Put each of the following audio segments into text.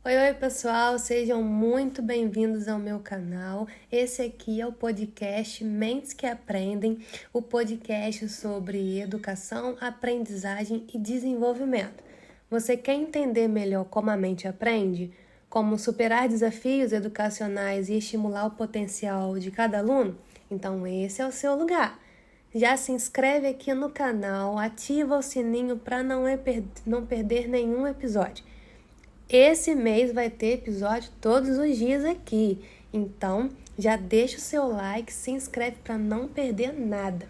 Oi, pessoal, sejam muito bem-vindos ao meu canal. Esse aqui é o podcast Mentes que Aprendem, o podcast sobre educação, aprendizagem e desenvolvimento. Você quer entender melhor como a mente aprende? Como superar desafios educacionais e estimular o potencial de cada aluno? Então esse é o seu lugar. Já se inscreve aqui no canal, ativa o sininho para não perder nenhum episódio. Esse mês vai ter episódio todos os dias aqui, então já deixa o seu like, se inscreve para não perder nada.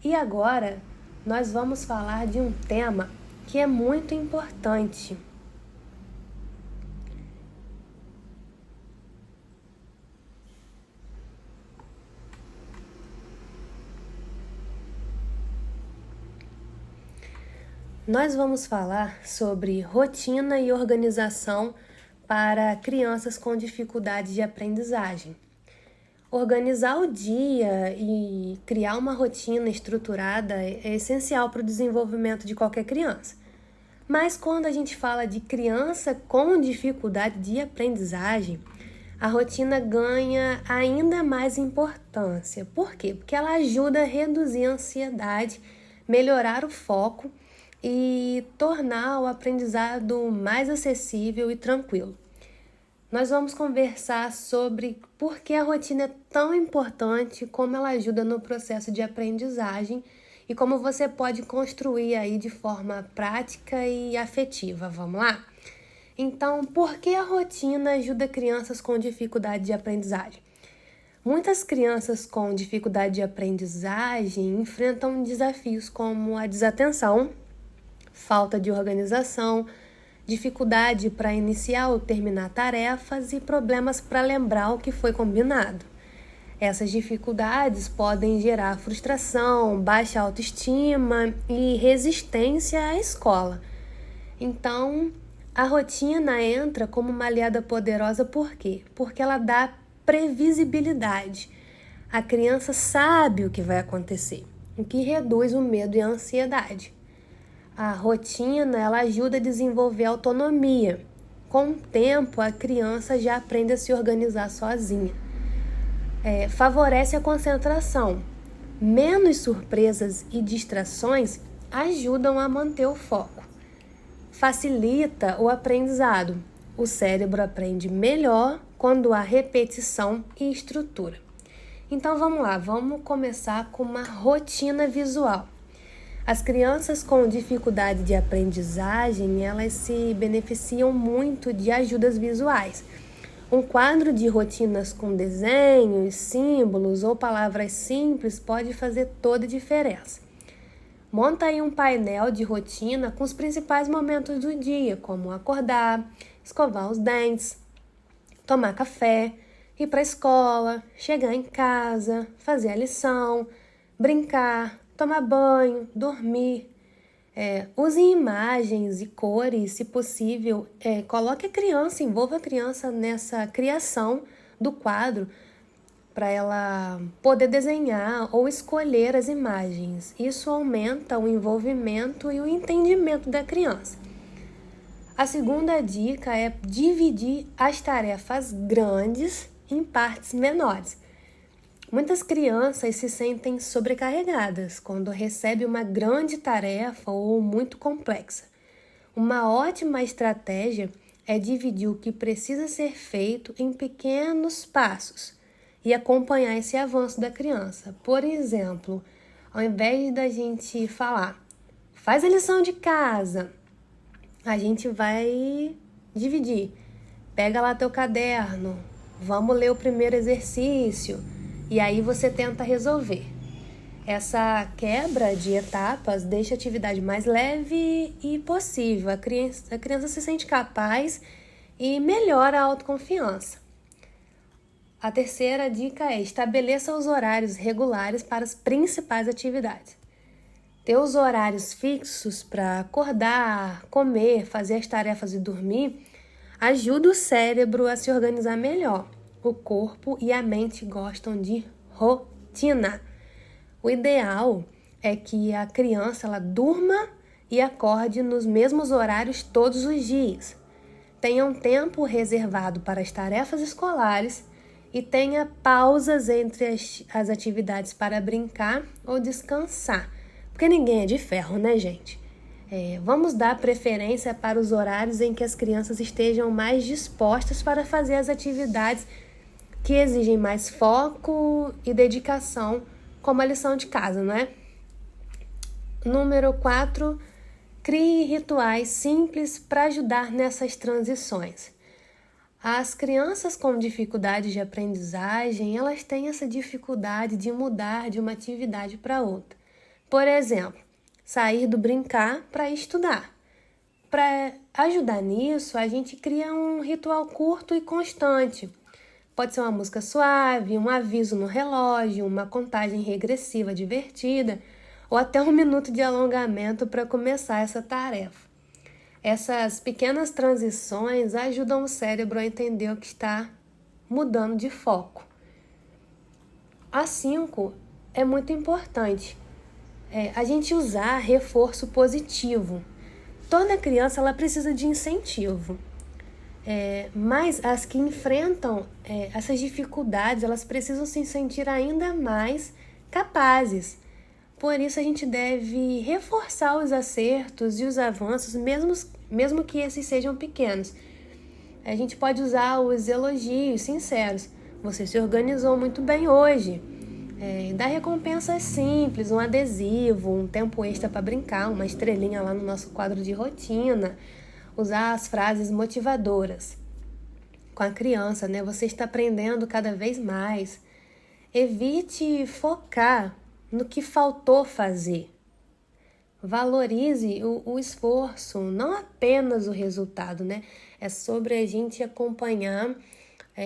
E agora nós vamos falar de um tema que é muito importante. Nós vamos falar sobre rotina e organização para crianças com dificuldade de aprendizagem. Organizar o dia e criar uma rotina estruturada é essencial para o desenvolvimento de qualquer criança. Mas quando a gente fala de criança com dificuldade de aprendizagem, a rotina ganha ainda mais importância. Por quê? Porque ela ajuda a reduzir a ansiedade, melhorar o foco e tornar o aprendizado mais acessível e tranquilo. Nós vamos conversar sobre por que a rotina é tão importante, como ela ajuda no processo de aprendizagem e como você pode construir aí de forma prática e afetiva. Vamos lá? Então, por que a rotina ajuda crianças com dificuldade de aprendizagem? Muitas crianças com dificuldade de aprendizagem enfrentam desafios como a desatenção, falta de organização, dificuldade para iniciar ou terminar tarefas e problemas para lembrar o que foi combinado. Essas dificuldades podem gerar frustração, baixa autoestima e resistência à escola. Então, a rotina entra como uma aliada poderosa por quê? Porque ela dá previsibilidade. A criança sabe o que vai acontecer, o que reduz o medo e a ansiedade. A rotina, ela ajuda a desenvolver autonomia. Com o tempo, a criança já aprende a se organizar sozinha. Favorece a concentração. Menos surpresas e distrações ajudam a manter o foco. Facilita o aprendizado. O cérebro aprende melhor quando há repetição e estrutura. Então vamos lá, vamos começar com uma rotina visual. As crianças com dificuldade de aprendizagem, elas se beneficiam muito de ajudas visuais. Um quadro de rotinas com desenhos, símbolos ou palavras simples pode fazer toda a diferença. Monta aí um painel de rotina com os principais momentos do dia, como acordar, escovar os dentes, tomar café, ir para a escola, chegar em casa, fazer a lição, brincar, tomar banho, dormir. Use imagens e cores, se possível. Coloque a criança, envolva a criança nessa criação do quadro para ela poder desenhar ou escolher as imagens. Isso aumenta o envolvimento e o entendimento da criança. A segunda dica é dividir as tarefas grandes em partes menores. Muitas crianças se sentem sobrecarregadas quando recebem uma grande tarefa ou muito complexa. Uma ótima estratégia é dividir o que precisa ser feito em pequenos passos e acompanhar esse avanço da criança. Por exemplo, ao invés da gente falar, faz a lição de casa, a gente vai dividir. Pega lá teu caderno, vamos ler o primeiro exercício. E aí você tenta resolver. Essa quebra de etapas deixa a atividade mais leve e possível. A criança se sente capaz e melhora a autoconfiança. A terceira dica é estabeleça os horários regulares para as principais atividades. Ter os horários fixos para acordar, comer, fazer as tarefas e dormir ajuda o cérebro a se organizar melhor. O corpo e a mente gostam de rotina. O ideal é que a criança ela durma e acorde nos mesmos horários todos os dias. tenha um tempo reservado para as tarefas escolares e tenha pausas entre as atividades para brincar ou descansar. Porque ninguém é de ferro, né, gente? Vamos dar preferência para os horários em que as crianças estejam mais dispostas para fazer as atividades que exigem mais foco e dedicação, como a lição de casa, não é? Número 4, crie rituais simples para ajudar nessas transições. As crianças com dificuldade de aprendizagem, elas têm essa dificuldade de mudar de uma atividade para outra. Por exemplo, sair do brincar para estudar. Para ajudar nisso, a gente cria um ritual curto e constante. Pode ser uma música suave, um aviso no relógio, uma contagem regressiva divertida, ou até 1 minuto de alongamento para começar essa tarefa. Essas pequenas transições ajudam o cérebro a entender o que está mudando de foco. A 5 é muito importante. A gente usar reforço positivo. Toda criança ela precisa de incentivo. Mas as que enfrentam essas dificuldades, elas precisam se sentir ainda mais capazes. Por isso, a gente deve reforçar os acertos e os avanços, mesmo que esses sejam pequenos. A gente pode usar os elogios sinceros. Você se organizou muito bem hoje. Dar recompensas simples, um adesivo, um tempo extra para brincar, uma estrelinha lá no nosso quadro de rotina. Usar as frases motivadoras com a criança, né? Você está aprendendo cada vez mais. Evite focar no que faltou fazer. Valorize o esforço, não apenas o resultado, né? É sobre a gente acompanhar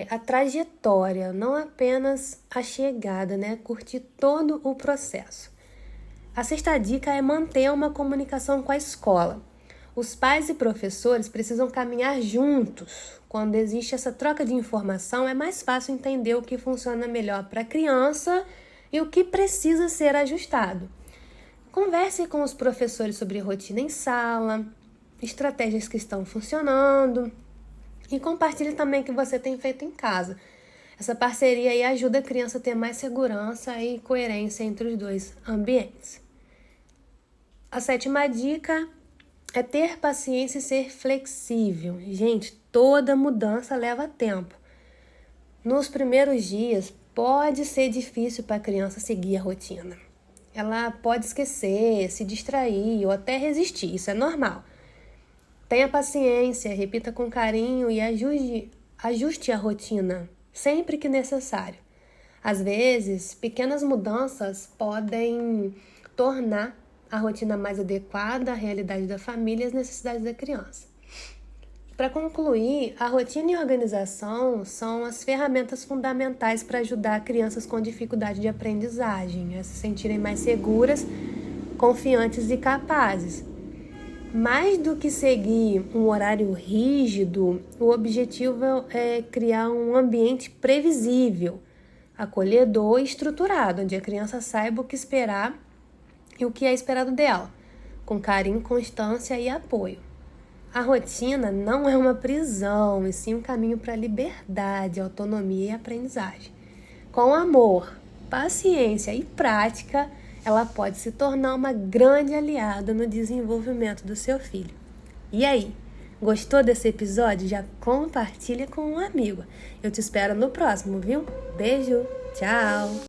a trajetória, não apenas a chegada, né? Curtir todo o processo. A 6ª dica é manter uma comunicação com a escola. Os pais e professores precisam caminhar juntos. Quando existe essa troca de informação, é mais fácil entender o que funciona melhor para a criança e o que precisa ser ajustado. Converse com os professores sobre rotina em sala, estratégias que estão funcionando e compartilhe também o que você tem feito em casa. Essa parceria aí ajuda a criança a ter mais segurança e coerência entre os dois ambientes. A 7ª dica é ter paciência e ser flexível. Gente, toda mudança leva tempo. Nos primeiros dias, pode ser difícil para a criança seguir a rotina. Ela pode esquecer, se distrair ou até resistir, isso é normal. Tenha paciência, repita com carinho e ajuste a rotina sempre que necessário. Às vezes, pequenas mudanças podem tornar a rotina mais adequada à realidade da família e às necessidades da criança. Para concluir, a rotina e a organização são as ferramentas fundamentais para ajudar crianças com dificuldade de aprendizagem a se sentirem mais seguras, confiantes e capazes. Mais do que seguir um horário rígido, o objetivo é criar um ambiente previsível, acolhedor e estruturado, onde a criança saiba o que esperar e o que é esperado dela, com carinho, constância e apoio. A rotina não é uma prisão, e sim um caminho para a liberdade, autonomia e aprendizagem. Com amor, paciência e prática, ela pode se tornar uma grande aliada no desenvolvimento do seu filho. E aí, gostou desse episódio? Já compartilha com um amigo. Eu te espero no próximo, viu? Beijo, tchau!